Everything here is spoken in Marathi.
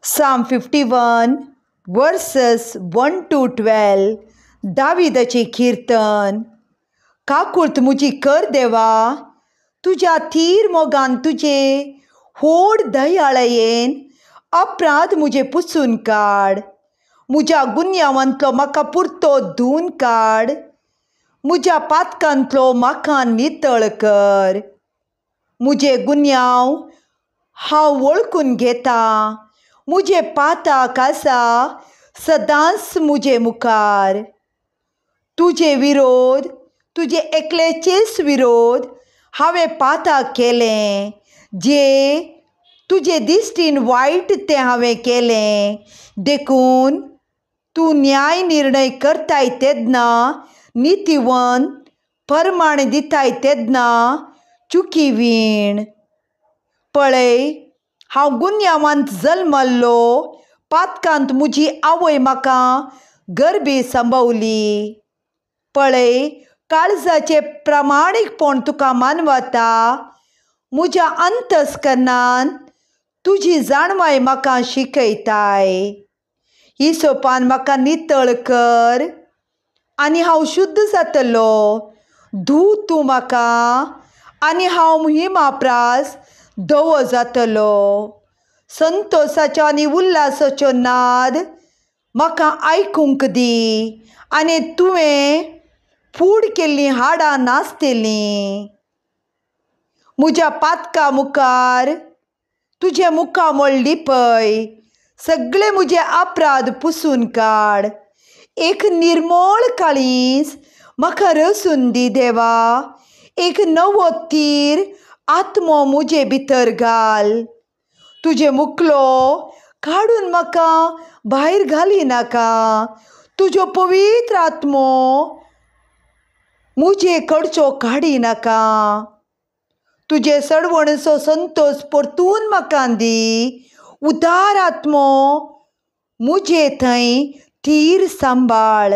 Psalm 51 verses 1 to 12 दाविदाचे कीर्तन. काकुळत मुजी कर देवा, तुझ्या थीर मोगान तुझे होड दयाळयेन अपराध मुझे पुसून काड. मुझ्या गुन्यांवांतलो म्हाका पुरतो धुवन काड. मुझ्या पातकांतलो म्हाका नितळ कर. मुझे गुन्यांव हांव वळखून घेता. मुझे पाताक आसा सदांच मुझे मुखार. तुझे विरोध, तुझे एकलेचेच विरोध हांवें पाताक केलें. जे तुझे दिश्टीन वायट तें हांवें केलें. देखून तूं न्याय निर्णय करताय तेदना नितीवंत परमाण दिताय तेदना चुकी वीण. पळय, हांव गुन्यांवांत जल्मल्लो, पातकांत मुजी आवय म्हाका गर्भी सांबावली. पळय, काळजाचे प्रामाणीकपण तुका मानवता. मुज्या अंतस्करणान तुजी जाणवाय म्हाका शिकयताय. हिसोपान म्हाका नितळ कर आनी हांव शुद्ध जातलो. धू तूं म्हाका आनी हांव हिमाप्रास धवो जातलो. संतोषाचो आनी उल्हासाचो नाद म्हाका आयकूंक दी आनी तुवें फूड केल्लीं हाडां नासतलीं. मुज्या पातका मुखार तुजे मुखामळ लिपय. सगळे मुझे अपराध पुसून काड. एक निर्मळ काळीज म्हाका रसून दी देवा. एक नवो तीर आत्मो मुझे भितर घाल. तुजे मुखलो काडून म्हाका भायर घाली नाका. तुजो पवित्र आत्मो मुझे कडचो काडी नाका. तुजे सडवणचो संतोष परतून म्हाका दी. उदार आत्मो मुझे थंय थीर सांबाळ.